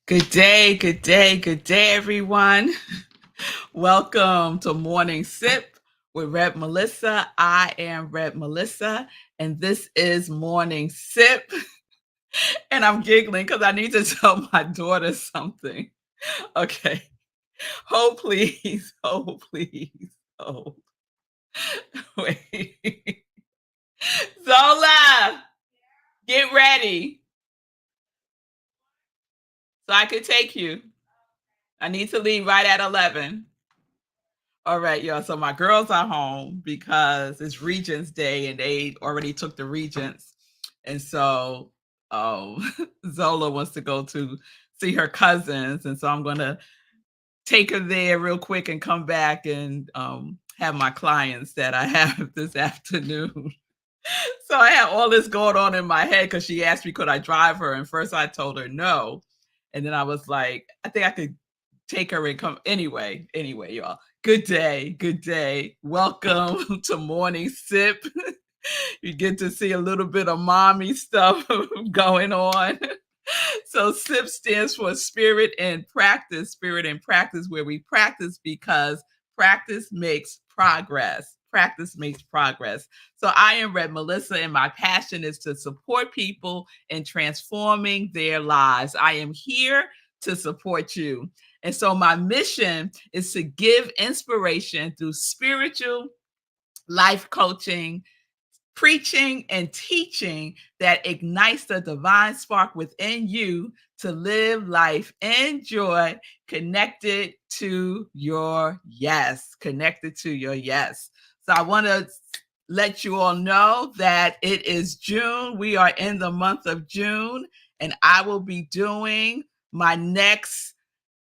Good day, good day, good day, everyone. Welcome to Morning Sip with Rev Melissa. I am Rev Melissa, and this is Morning Sip. And I'm giggling because I need to tell my daughter something. Okay. Hold, please. Hold, please. Hold. Wait. Zola, get ready so I can take you. I need to leave right at 11. All right, y'all. So my girls are home because it's Regents Day and they already took the Regents. And so Zola wants to go to see her cousins. And so I'm going to take her there real quick and come back and have my clients that I have this afternoon. So I had all this going on in my head because she asked me, could I drive her? And first I told her no. And then I was like, I think I could take her and come anyway, y'all. Good day, good day. Welcome to Morning Sip. You get to see a little bit of mommy stuff going on. So SIP stands for Spirit and Practice. Spirit and Practice, where we practice because practice makes progress. Practice makes progress. So I am Rev Melissa, and my passion is to support people in transforming their lives. I am here to support you. And so my mission is to give inspiration through spiritual life coaching, preaching, and teaching that ignites the divine spark within you to live life in joy, connected to your yes. Connected to your yes. So I want to let you all know that it is June. We are in the month of June, and I will be doing my next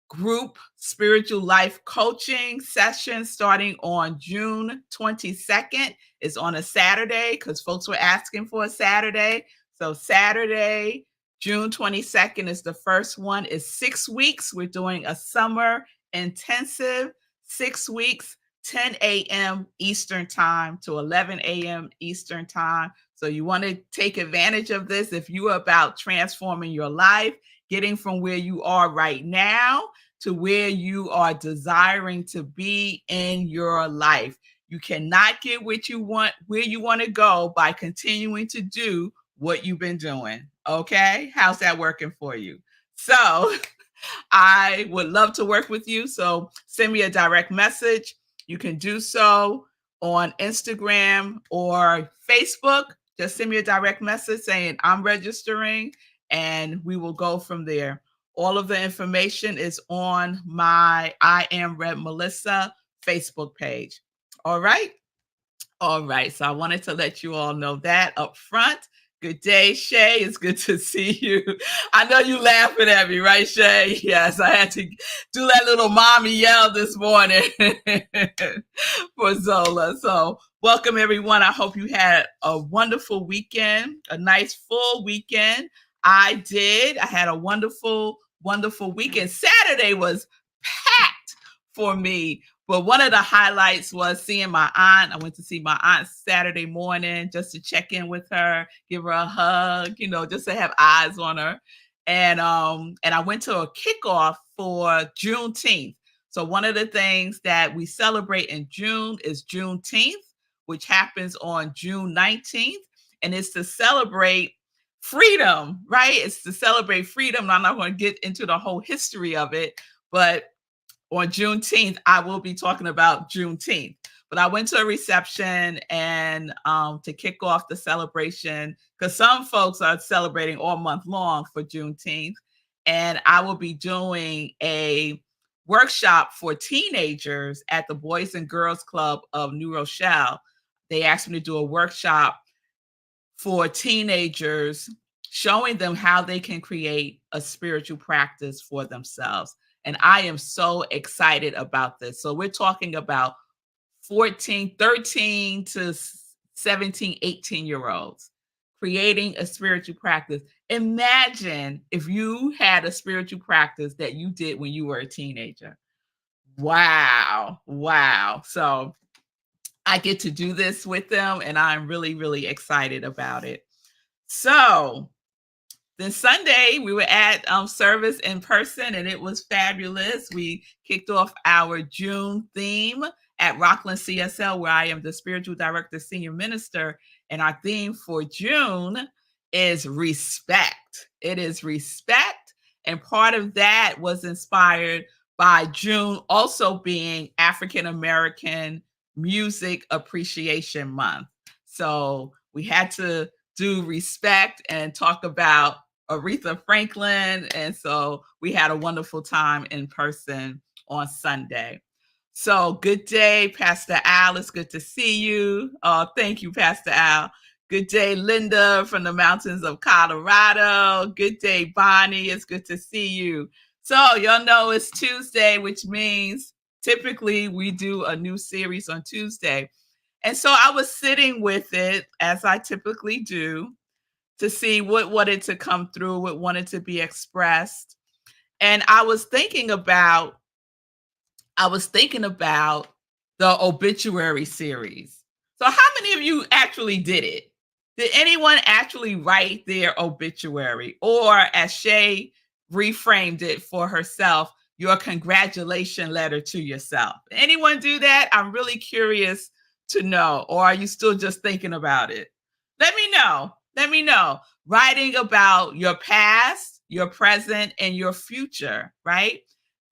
group spiritual life coaching session starting on June 22nd. It's on a Saturday because folks were asking for a Saturday. So Saturday, June 22nd is the first one. It's 6 weeks. We're doing a summer intensive, 6 weeks, 10 a.m. Eastern time to 11 a.m. Eastern time. So you want to take advantage of this if you are about transforming your life, getting from where you are right now to where you are desiring to be in your life. You cannot get what you want, where you want to go by continuing to do what you've been doing. Okay? How's that working for you? So I would love to work with you. So send me a direct message. You can do so on Instagram or Facebook. Just send me a direct message saying I'm registering, and we will go from there. All of the information is on my I Am Rev Melissa Facebook page. All right. All right. So I wanted to let you all know that up front. Good day, Shay. It's good to see you. I know you laughing at me, right, Shay? Yes, I had to do that little mommy yell this morning for Zola. So welcome, everyone. I hope you had a wonderful weekend, a nice full weekend. I did. I had a wonderful weekend. Saturday was packed for me. But one of the highlights was seeing my aunt. I went to see my aunt Saturday morning just to check in with her, give her a hug, just to have eyes on her. And I went to a kickoff for Juneteenth. So one of the things that we celebrate in June is Juneteenth, which happens on June 19th. And it's to celebrate freedom, right? It's to celebrate freedom. I'm not going to get into the whole history of it, but on Juneteenth, I will be talking about Juneteenth. But I went to a reception and to kick off the celebration, because some folks are celebrating all month long for Juneteenth. And I will be doing a workshop for teenagers at the Boys and Girls Club of New Rochelle. They asked me to do a workshop for teenagers, showing them how they can create a spiritual practice for themselves. And I am so excited about this. So we're talking about 13 to 17, 18-year-olds creating a spiritual practice. Imagine if you had a spiritual practice that you did when you were a teenager. Wow. Wow. So I get to do this with them, and I'm really, really excited about it. So Then Sunday, we were at service in person, and it was fabulous. We kicked off our June theme at Rockland CSL, where I am the spiritual director, senior minister. And our theme for June is respect. It is respect. And part of that was inspired by June also being African American Music Appreciation Month. So we had to do respect and talk about Aretha Franklin. And so we had a wonderful time in person on Sunday. So good day, Pastor Al. It's good to see you. Oh, thank you, Pastor Al. Good day, Linda from the mountains of Colorado. Good day, Bonnie. It's good to see you. So y'all know it's Tuesday, which means typically we do a new series on Tuesday. And so I was sitting with it, as I typically do, to see what wanted to come through, what wanted to be expressed. And I was thinking about the obituary series. So how many of you actually did it? Did anyone actually write their obituary? Or as Shay reframed it for herself, your congratulation letter to yourself? Anyone do that? I'm really curious to know. Or are you still just thinking about it? Let me know. Let me know. Writing about your past, your present, and your future, right?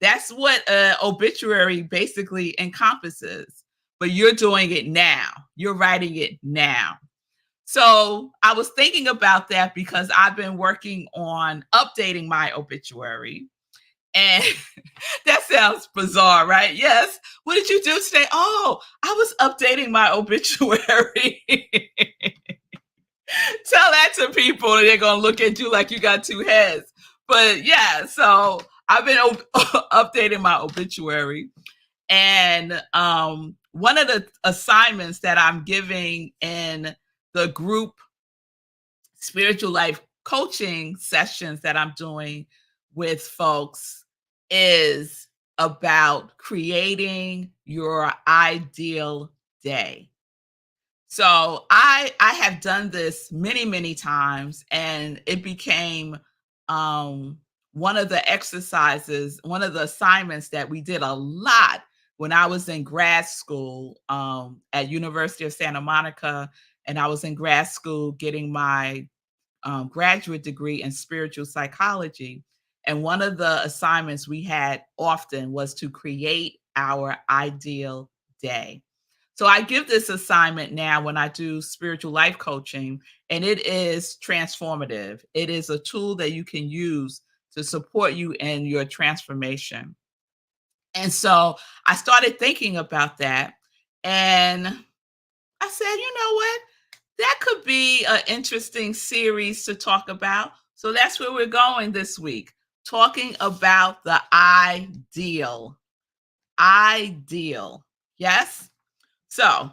That's what an obituary basically encompasses. But you're doing it now. You're writing it now. So I was thinking about that because I've been working on updating my obituary. And that sounds bizarre, right? Yes. What did you do today? Oh, I was updating my obituary. Tell that to people, and they're going to look at you like you got two heads. But yeah, so I've been updating my obituary. And one of the assignments that I'm giving in the group spiritual life coaching sessions that I'm doing with folks is about creating your ideal day. So I have done this many times, and it became one of the exercises, one of the assignments that we did a lot when I was in grad school at University of Santa Monica, and I was in grad school getting my graduate degree in spiritual psychology. And one of the assignments we had often was to create our ideal day. So I give this assignment now when I do spiritual life coaching, and it is transformative. It is a tool that you can use to support you in your transformation. And so I started thinking about that, and I said, you know what? That could be an interesting series to talk about. So that's where we're going this week, talking about the ideal. Ideal. Yes? So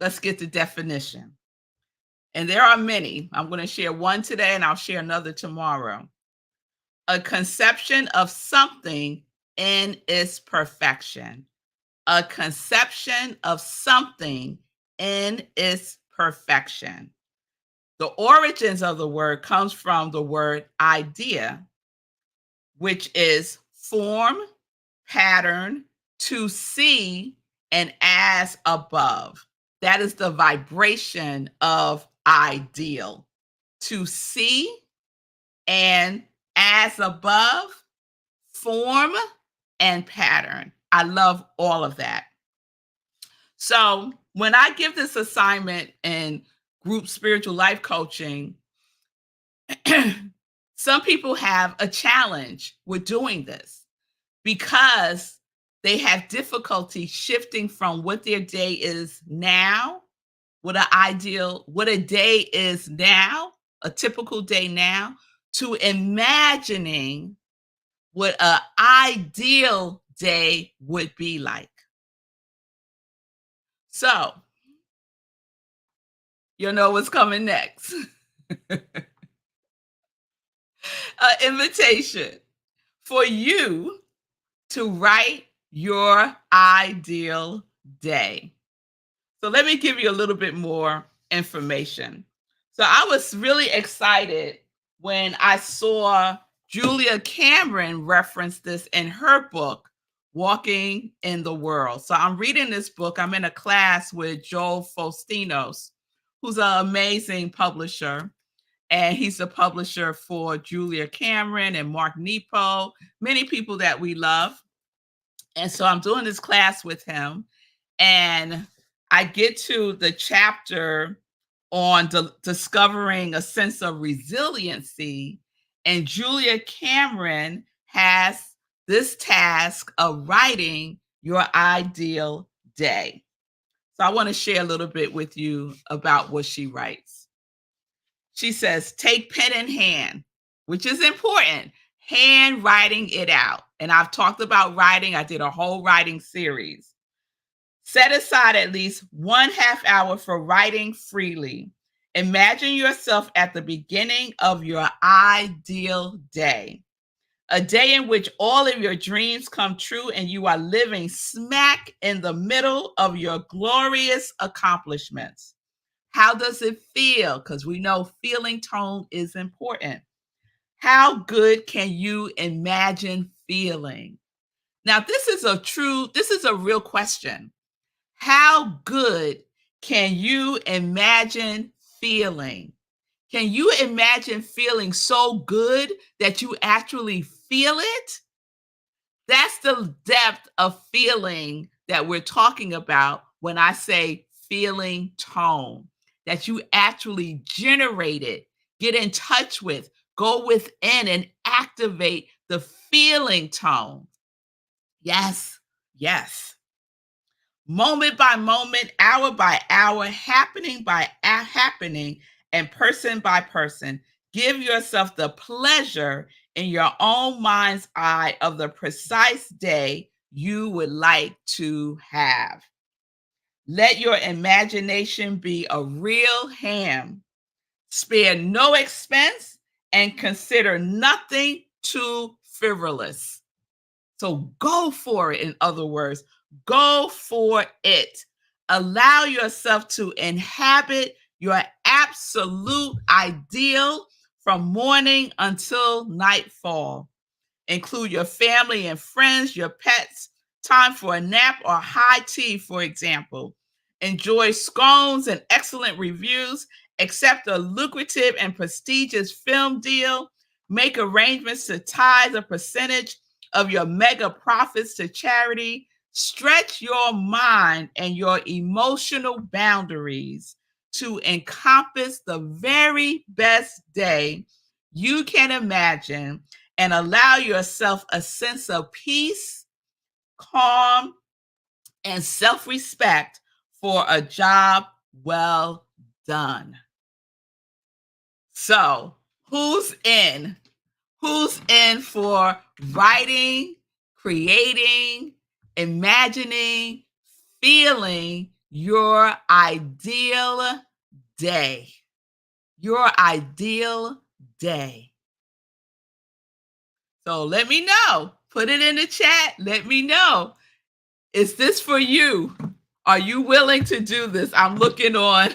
let's get the definition. And there are many. I'm going to share one today and I'll share another tomorrow. A conception of something in its perfection. A conception of something in its perfection. The origins of the word comes from the word idea, which is form, pattern, to see, and as above. That is the vibration of ideal. To see and as above, form and pattern. I love all of that. So when I give this assignment in group spiritual life coaching, some people have a challenge with doing this because they have difficulty shifting from what their day is now, what a day is now, a typical day now, to imagining what an ideal day would be like. So, you'll know what's coming next. An invitation for you to write your ideal day. So let me give you a little bit more information. So I was really excited when I saw Julia Cameron reference this in her book, Walking in the World. So I'm reading this book. I'm in a class with Joel Fostinos, who's an amazing publisher. And he's the publisher for Julia Cameron and Mark Nepo, many people that we love. And so I'm doing this class with him. And I get to the chapter on discovering a sense of resiliency. And Julia Cameron has this task of writing your ideal day. So I want to share a little bit with you about what she writes. She says, take pen in hand, which is important, hand writing it out. And I've talked about writing. I did a whole writing series. Set aside at least 1/2 hour for writing freely. Imagine yourself at the beginning of your ideal day, a day in which all of your dreams come true and you are living smack in the middle of your glorious accomplishments. How does it feel? Because we know feeling tone is important. How good can you imagine feeling? Now, this is a real question. How good can you imagine feeling? Can you imagine feeling so good that you actually feel it? That's the depth of feeling that we're talking about when I say feeling tone, that you actually generate it, get in touch with, go within and activate the feeling tone. Yes, yes. Moment by moment, hour by hour, happening by happening, and person by person. Give yourself the pleasure in your own mind's eye of the precise day you would like to have. Let your imagination be a real ham. Spare no expense and consider nothing too frivolous. So go for it, in other words, go for it. Allow yourself to inhabit your absolute ideal from morning until nightfall. Include your family and friends, your pets, time for a nap or high tea, for example. Enjoy scones and excellent reviews. Accept a lucrative and prestigious film deal. Make arrangements to tithe a percentage of your mega profits to charity. Stretch your mind and your emotional boundaries to encompass the very best day you can imagine and allow yourself a sense of peace, calm, and self-respect for a job well done. So, who's in? Who's in for writing, creating, imagining, feeling your ideal day? Your ideal day. So let me know. Put it in the chat. Let me know. Is this for you? Are you willing to do this? I'm looking on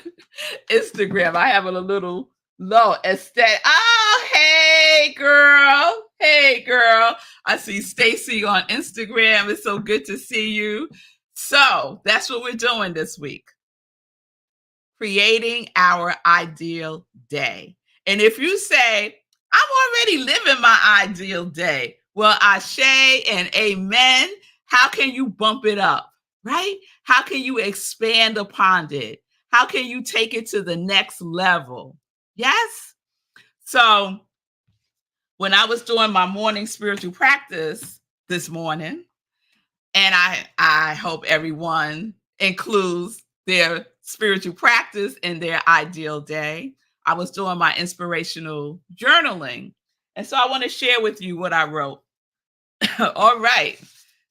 Instagram. I have it a little low. Aesthetic. Oh, hey, girl. Hey, girl. I see Stacy on Instagram. It's so good to see you. So that's what we're doing this week. Creating our ideal day. And if you say, I'm already living my ideal day, well, ashe and amen. How can you bump it up, right? How can you expand upon it? How can you take it to the next level? Yes? So when I was doing my morning spiritual practice this morning, and I hope everyone includes their spiritual practice in their ideal day. I was doing my inspirational journaling. And so I want to share with you what I wrote. All right.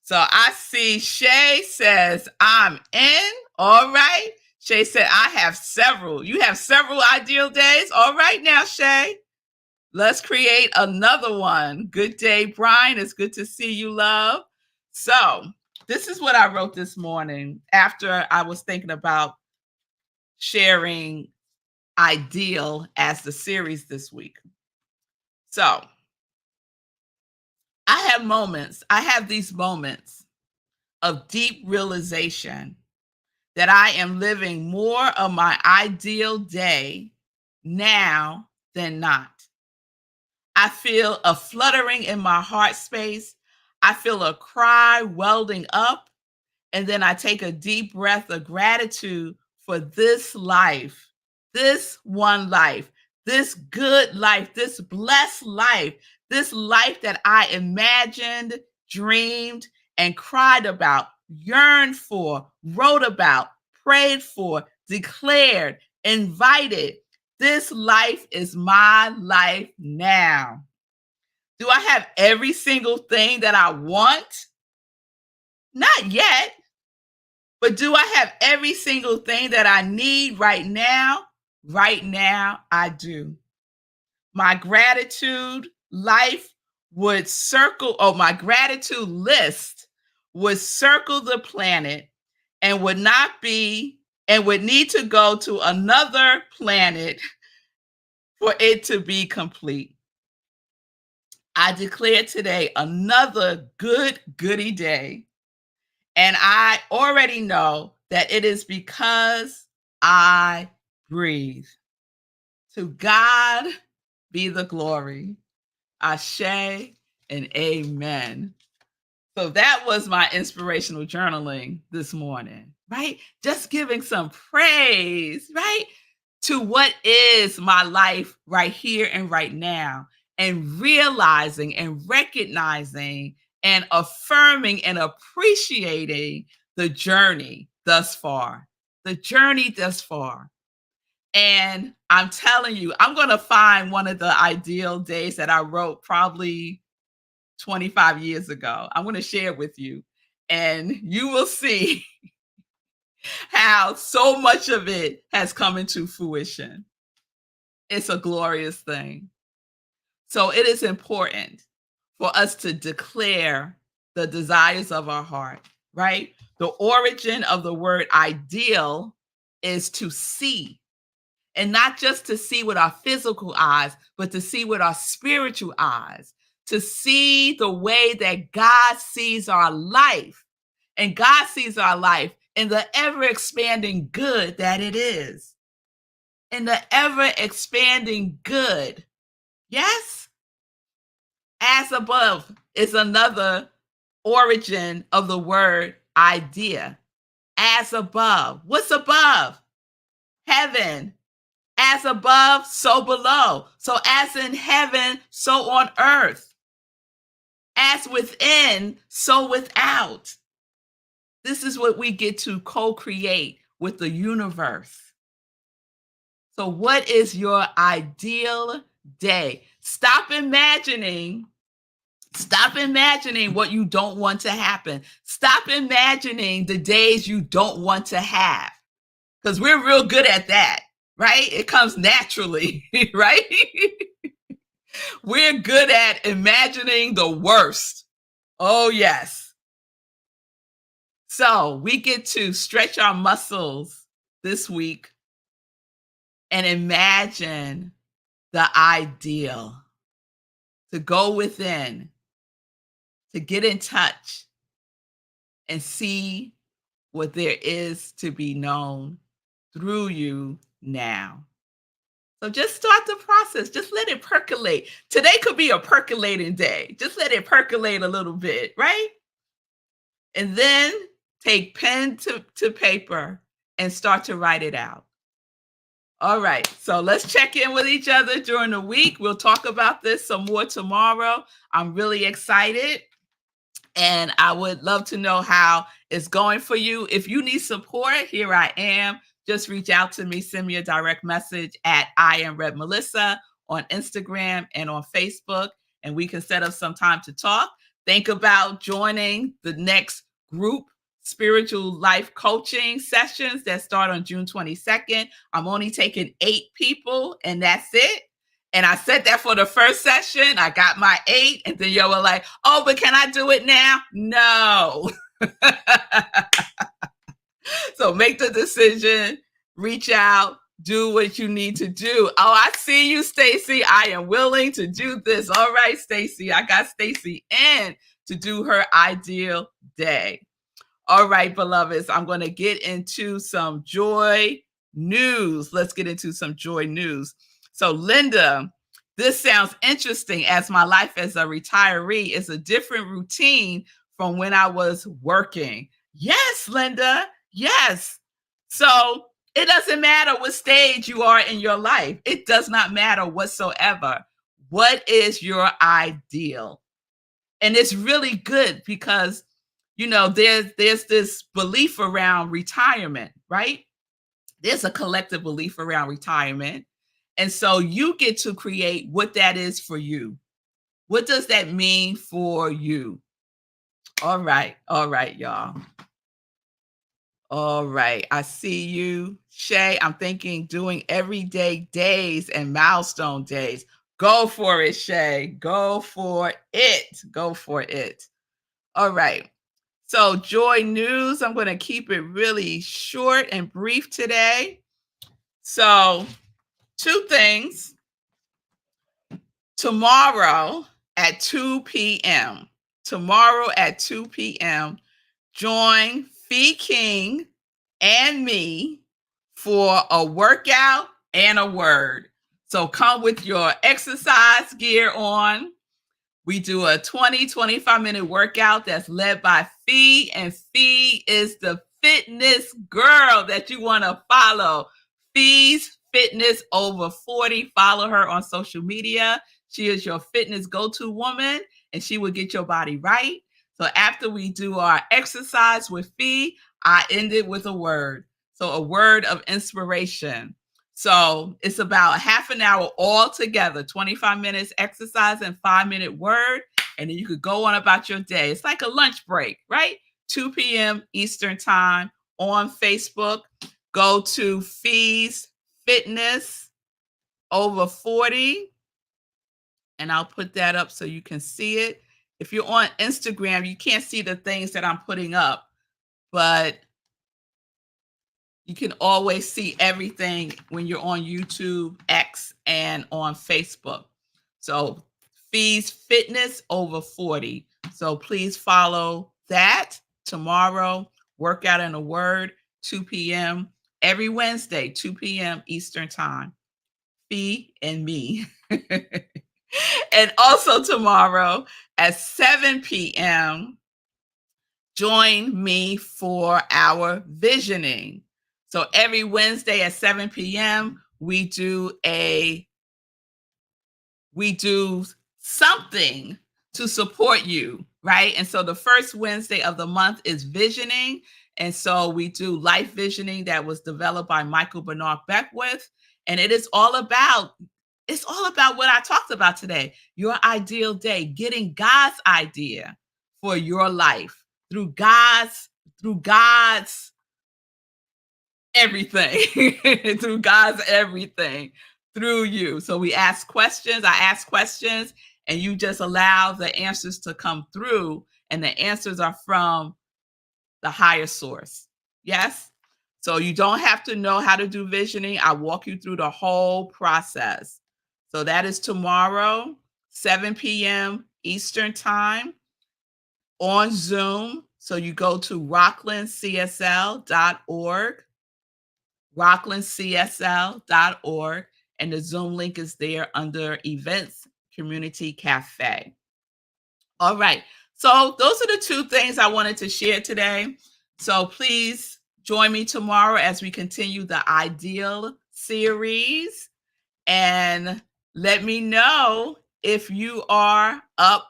So I see Shay says, I'm in. All right. Shay said, I have several. You have several ideal days. All right now, Shay. Let's create another one. Good day, Brian. It's good to see you, love. So this is what I wrote this morning after I was thinking about sharing ideal as the series this week. So I have these moments of deep realization that I am living more of my ideal day now than not. I feel a fluttering in my heart space. I feel a cry welding up. And then I take a deep breath of gratitude for this life, this one life, this good life, this blessed life, this life that I imagined, dreamed, and cried about, yearned for, wrote about, prayed for, declared, invited. This life is my life now. Do I have every single thing that I want? Not yet. But do I have every single thing that I need right now? Right now, I do. My gratitude life would circle, or my gratitude list would circle the planet and would not be, and would need to go to another planet for it to be complete. I declare today another goody day. And I already know that it is because I breathe. To God be the glory. Ashe and amen. So that was my inspirational journaling this morning, right? Just giving some praise, right? To what is my life right here and right now, and realizing and recognizing and affirming and appreciating the journey thus far, the journey thus far. And I'm telling you, I'm going to find one of the ideal days that I wrote probably 25 years ago. I'm going to share it with you, and you will see how so much of it has come into fruition. It's a glorious thing. So it is important for us to declare the desires of our heart, right? The origin of the word ideal is to see, and not just to see with our physical eyes, but to see with our spiritual eyes, to see the way that God sees our life. And God sees our life in the ever expanding good that it is, in the ever expanding good. Yes? As above is another origin of the word idea. As above. What's above? Heaven. As above, so below. So as in heaven, so on earth. As within, so without. This is what we get to co-create with the universe. So what is your ideal day? Stop imagining what you don't want to happen. Stop imagining the days you don't want to have. Because we're real good at that, right? It comes naturally, right? We're good at imagining the worst. Oh, yes. So we get to stretch our muscles this week and imagine the ideal, to go within, to get in touch and see what there is to be known through you now. So just start the process. Just let it percolate. Today could be a percolating day. Just let it percolate a little bit, right? And then take pen to paper and start to write it out. All right, so let's check in with each other during the week. We'll talk about this some more tomorrow. I'm really excited, and I would love to know how it's going for you. If you need support, here I am. Just reach out to me, send me a direct message at iamrevmelissa on Instagram and on Facebook, and we can set up some time to talk. Think about joining the next group spiritual life coaching sessions that start on June 22nd. I'm only taking 8 people, and that's it. And I said that for the first session. I got my 8, and then you were like, oh, but can I do it now? No. So make the decision, reach out, do what you need to do. Oh, I see you, Stacy. I am willing to do this. All right, Stacy. I got Stacy in to do her ideal day. All right, beloveds, I'm going to get into some joy news. Let's get into some joy news. So, Linda, this sounds interesting, as my life as a retiree is a different routine from when I was working. Yes, Linda. Yes. So it doesn't matter what stage you are in your life. It does not matter whatsoever. What is your ideal? And it's really good because, there's this belief around retirement, right? There's a collective belief around retirement. And so you get to create what that is for you. What does that mean for you? All right, y'all. All right, I see you, Shay. I'm thinking doing everyday days and milestone days. Go for it, Shay. Go for it. Go for it. All right. So, joy news, I'm going to keep it really short and brief today. So, two things. Tomorrow at 2 p.m., join Fee King and me for a workout and a word. So come with your exercise gear on. We do a 25-minute workout that's led by Fee, and Fee is the fitness girl that you want to follow. Fee's Fitness Over 40. Follow her on social media. She is your fitness go-to woman, and she will get your body right. So after we do our exercise with Fee, I end it with a word. So a word of inspiration. So it's about half an hour all together, 25 minutes exercise and 5-minute word. And then you could go on about your day. It's like a lunch break, right? 2 p.m. Eastern time on Facebook. Go to Fee's Fitness Over 40. And I'll put that up so you can see it. If you're on Instagram, you can't see the things that I'm putting up, but you can always see everything when you're on YouTube, X, and on Facebook. So Fee's Fitness Over 40. So please follow that. Tomorrow, workout and a word, 2 p.m. every Wednesday, 2 p.m. Eastern time. Fee and me. And also tomorrow at 7 p.m., join me for our visioning. So every Wednesday at 7 p.m., we do something to support you, right? And so the first Wednesday of the month is visioning. And so we do life visioning that was developed by Michael Bernard Beckwith. And it's all about what I talked about today, your ideal day, getting God's idea for your life through God's everything, through God's everything, through you. So I ask questions, and you just allow the answers to come through, and the answers are from the higher source. Yes? So you don't have to know how to do visioning. I walk you through the whole process. So that is tomorrow, 7 p.m. Eastern time on Zoom. So you go to rocklandcsl.org, rocklandcsl.org, and the Zoom link is there under Events Community Cafe. All right. So those are the two things I wanted to share today. So please join me tomorrow as we continue the Ideal series, and let me know if you are up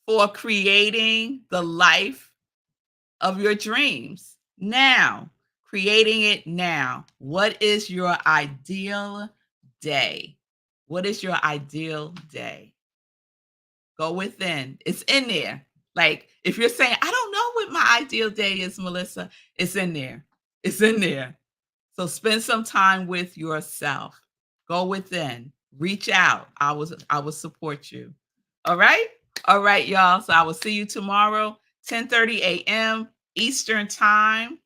for creating the life of your dreams now, creating it now. What is your ideal day? What is your ideal day? Go within. It's in there. Like if you're saying, I don't know what my ideal day is, Melissa, it's in there. It's in there. So spend some time with yourself. Go within. Reach out. I will support you. All right? All right, y'all. So I will see you tomorrow, 10:30 a.m. Eastern time.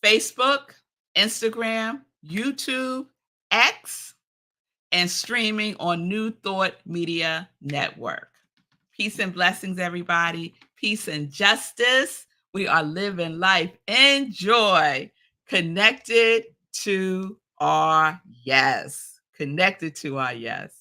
Facebook, Instagram, YouTube, X, and streaming on New Thought Media Network. Peace and blessings, everybody. Peace and justice. We are living life in joy, connected to our yes. Connected to our yes.